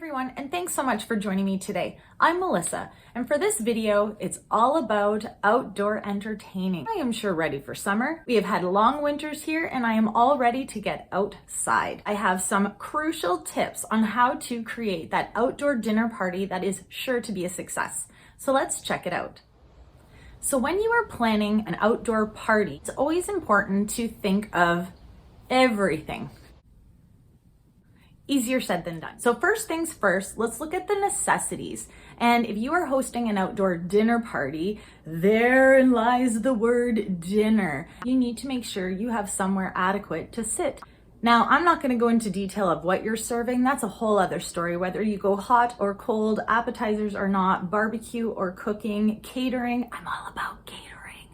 everyone, and thanks so much for joining me today. I'm Melissa, and for this video, it's all about outdoor entertaining. I am sure ready for summer. We have had long winters here, and I am all ready to get outside. I have some crucial tips on how to create that outdoor dinner party that is sure to be a success. So let's check it out. So when you are planning an outdoor party, it's always important to think of everything. Easier said than done. So first things first, let's look at the necessities. And if you are hosting an outdoor dinner party, therein lies the word dinner. You need to make sure you have somewhere adequate to sit. Now, I'm not going to go into detail of what you're serving. That's a whole other story, whether you go hot or cold, appetizers or not, barbecue or cooking, catering. I'm all about catering.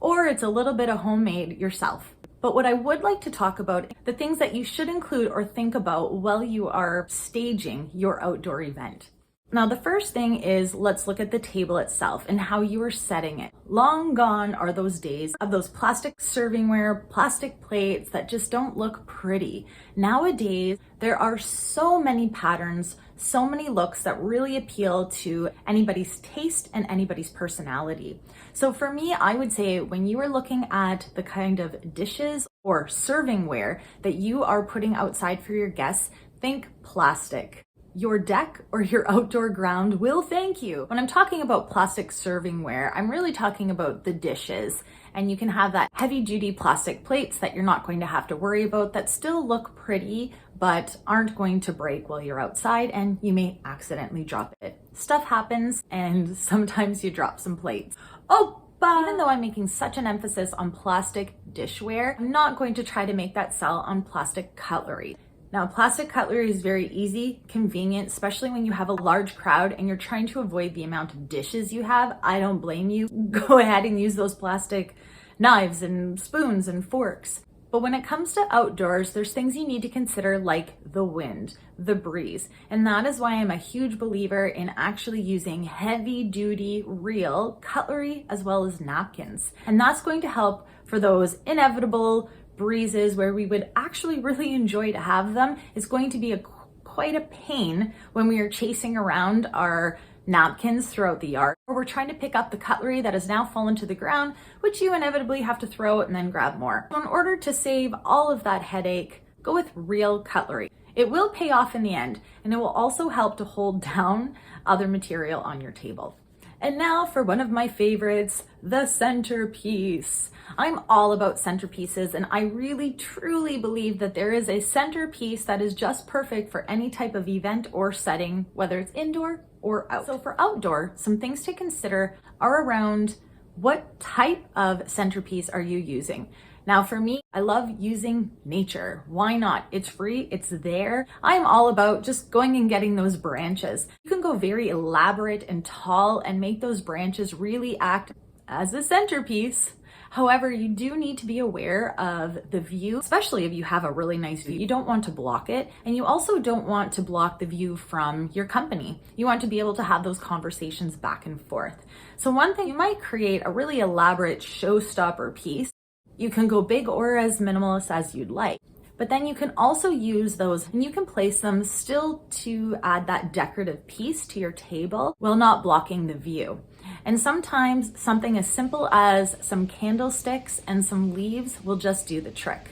Or it's a little bit of homemade yourself. But what I would like to talk about, the things that you should include or think about while you are staging your outdoor event. Now, the first thing is, let's look at the table itself and how you are setting it. Long gone are those days of those plastic servingware, plastic plates that just don't look pretty. Nowadays, there are so many patterns, so many looks that really appeal to anybody's taste and anybody's personality. So for me, I would say when you are looking at the kind of dishes or servingware that you are putting outside for your guests, think plastic. Your deck or your outdoor ground will thank you. When I'm talking about plastic servingware, I'm really talking about the dishes. And you can have that heavy duty plastic plates that you're not going to have to worry about, that still look pretty, but aren't going to break while you're outside, and you may accidentally drop it. Stuff happens, and sometimes you drop some plates. Even though I'm making such an emphasis on plastic dishware, I'm not going to try to make that sell on plastic cutlery. Now, plastic cutlery is very easy, convenient, especially when you have a large crowd and you're trying to avoid the amount of dishes you have. I don't blame you. Go ahead and use those plastic knives and spoons and forks. But when it comes to outdoors, there's things you need to consider, like the wind, the breeze. And that is why I'm a huge believer in actually using heavy duty, real cutlery as well as napkins. And that's going to help for those inevitable breezes where we would actually really enjoy to have them. Is going to be quite a pain when we are chasing around our napkins throughout the yard, or we're trying to pick up the cutlery that has now fallen to the ground, which you inevitably have to throw and then grab more. So in order to save all of that headache, go with real cutlery. It will pay off in the end, and it will also help to hold down other material on your table. And now for one of my favorites, the centerpiece. I'm all about centerpieces, and I really truly believe that there is a centerpiece that is just perfect for any type of event or setting, whether it's indoor or out. So for outdoor, some things to consider are around what type of centerpiece are you using? Now for me, I love using nature. Why not? It's free, it's there. I'm all about just going and getting those branches. You can go very elaborate and tall and make those branches really act as a centerpiece. However, you do need to be aware of the view, especially if you have a really nice view. You don't want to block it, and you also don't want to block the view from your company. You want to be able to have those conversations back and forth. So one thing, you might create a really elaborate showstopper piece. You can go big or as minimalist as you'd like. But then you can also use those and you can place them still to add that decorative piece to your table while not blocking the view. And sometimes something as simple as some candlesticks and some leaves will just do the trick.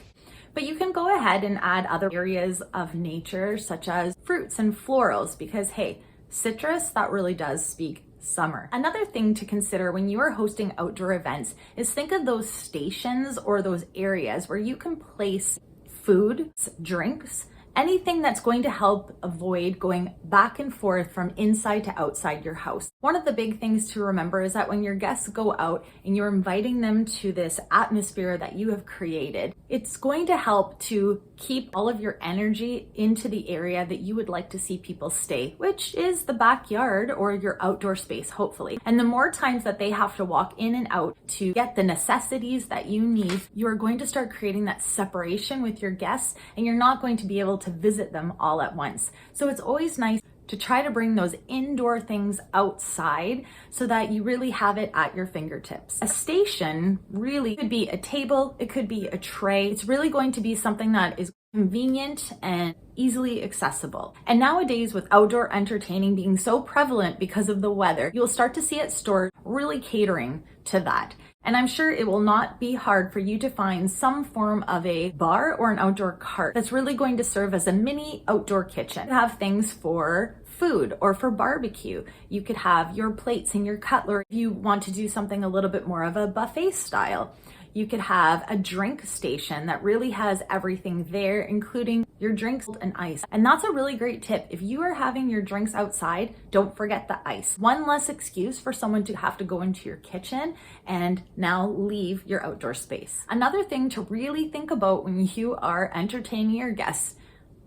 But you can go ahead and add other areas of nature, such as fruits and florals, because hey, citrus, that really does speak summer. Another thing to consider when you are hosting outdoor events is think of those stations or those areas where you can place food, drinks, anything that's going to help avoid going back and forth from inside to outside your house. One of the big things to remember is that when your guests go out and you're inviting them to this atmosphere that you have created, it's going to help to keep all of your energy into the area that you would like to see people stay, which is the backyard or your outdoor space, hopefully. And the more times that they have to walk in and out to get the necessities that you need, you're going to start creating that separation with your guests, and you're not going to be able to visit them all at once. So it's always nice to try to bring those indoor things outside so that you really have it at your fingertips. A station really could be a table, it could be a tray. It's really going to be something that is convenient and easily accessible. And nowadays, with outdoor entertaining being so prevalent because of the weather, you'll start to see at stores really catering to that. And I'm sure it will not be hard for you to find some form of a bar or an outdoor cart that's really going to serve as a mini outdoor kitchen. You have things for food or for barbecue. You could have your plates and your cutlery if you want to do something a little bit more of a buffet style. You could have a drink station that really has everything there, including your drinks and ice. And that's a really great tip. If you are having your drinks outside, don't forget the ice. One less excuse for someone to have to go into your kitchen and now leave your outdoor space. Another thing to really think about when you are entertaining your guests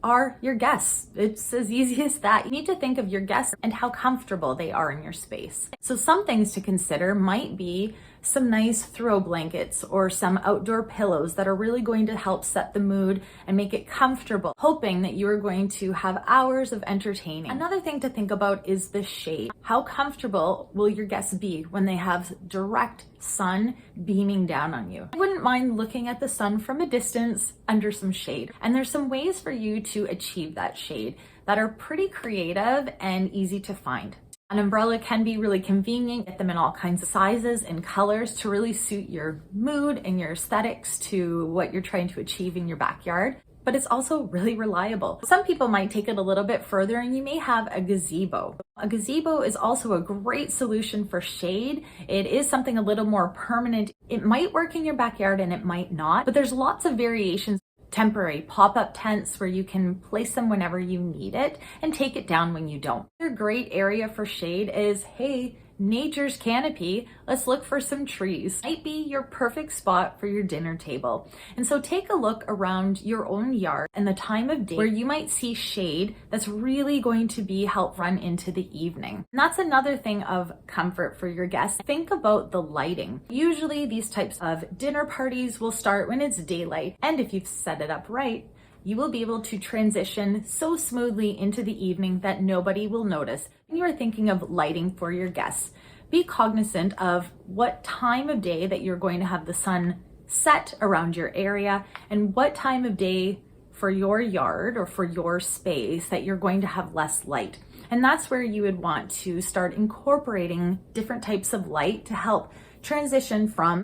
are your guests. It's as easy as that. You need to think of your guests and how comfortable they are in your space. So some things to consider might be some nice throw blankets or some outdoor pillows that are really going to help set the mood and make it comfortable, hoping that you are going to have hours of entertaining. Another thing to think about is the shade. How comfortable will your guests be when they have direct sun beaming down on you? I wouldn't mind looking at the sun from a distance under some shade. And there's some ways for you to achieve that shade that are pretty creative and easy to find. An umbrella can be really convenient. Get them in all kinds of sizes and colors to really suit your mood and your aesthetics to what you're trying to achieve in your backyard. But it's also really reliable. Some people might take it a little bit further and you may have a gazebo. A gazebo is also a great solution for shade. It is something a little more permanent. It might work in your backyard and it might not, but there's lots of variations. Temporary pop-up tents where you can place them whenever you need it and take it down when you don't. Another great area for shade is, hey, nature's canopy. Let's look for some trees. Might be your perfect spot for your dinner table. And so take a look around your own yard and the time of day where you might see shade that's really going to be help run into the evening. And that's another thing of comfort for your guests. Think about the lighting. Usually these types of dinner parties will start when it's daylight, and if you've set it up right, you will be able to transition so smoothly into the evening that nobody will notice. When you are thinking of lighting for your guests, be cognizant of what time of day that you're going to have the sun set around your area and what time of day for your yard or for your space that you're going to have less light. And that's where you would want to start incorporating different types of light to help transition from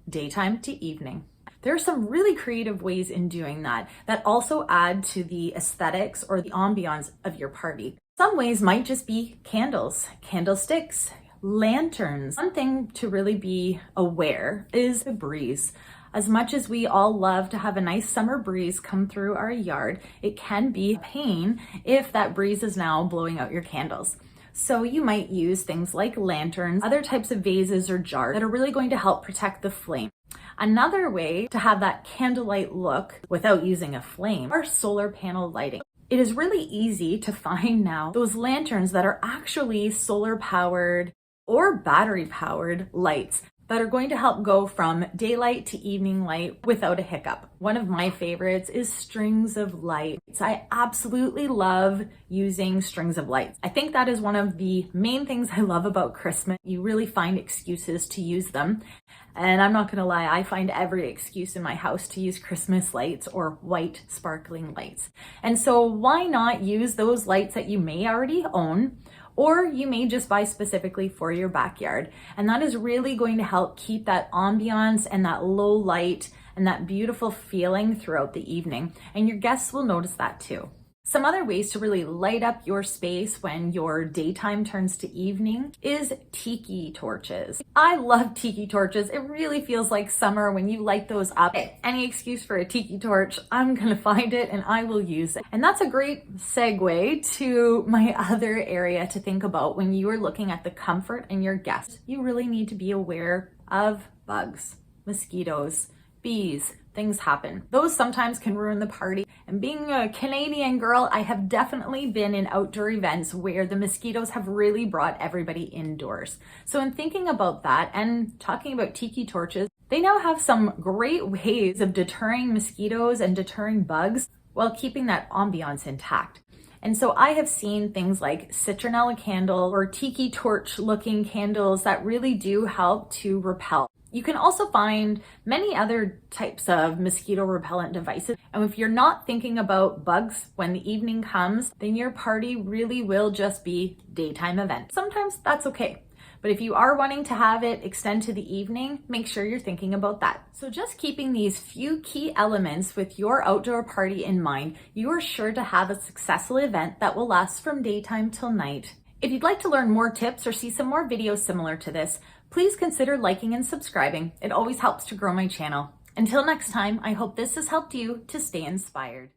daytime to evening. There are some really creative ways in doing that also add to the aesthetics or the ambiance of your party. Some ways might just be candles, candlesticks, lanterns. One thing to really be aware is the breeze. As much as we all love to have a nice summer breeze come through our yard, it can be a pain if that breeze is now blowing out your candles. So you might use things like lanterns, other types of vases or jars that are really going to help protect the flame. Another way to have that candlelight look without using a flame are solar panel lighting. It is really easy to find now those lanterns that are actually solar powered or battery powered lights that are going to help go from daylight to evening light without a hiccup. One of my favorites is strings of lights. I absolutely love using strings of lights. I think that is one of the main things I love about Christmas. You really find excuses to use them. And I'm not gonna lie, I find every excuse in my house to use Christmas lights or white sparkling lights. And so why not use those lights that you may already own, or you may just buy specifically for your backyard. And that is really going to help keep that ambiance and that low light and that beautiful feeling throughout the evening. And your guests will notice that too. Some other ways to really light up your space when your daytime turns to evening is tiki torches. I love tiki torches. It really feels like summer when you light those up. Any excuse for a tiki torch, I'm gonna find it and I will use it. And that's a great segue to my other area to think about when you are looking at the comfort in your guests. You really need to be aware of bugs, mosquitoes, bees. Things happen. Those sometimes can ruin the party. And being a Canadian girl, I have definitely been in outdoor events where the mosquitoes have really brought everybody indoors. So in thinking about that and talking about tiki torches, they now have some great ways of deterring mosquitoes and deterring bugs while keeping that ambiance intact. And so I have seen things like citronella candle or tiki torch looking candles that really do help to repel You can also find many other types of mosquito repellent devices. And if you're not thinking about bugs when the evening comes, then your party really will just be daytime event. Sometimes that's okay. But if you are wanting to have it extend to the evening, make sure you're thinking about that. So just keeping these few key elements with your outdoor party in mind, you are sure to have a successful event that will last from daytime till night. If you'd like to learn more tips or see some more videos similar to this, please consider liking and subscribing. It always helps to grow my channel. Until next time, I hope this has helped you to stay inspired.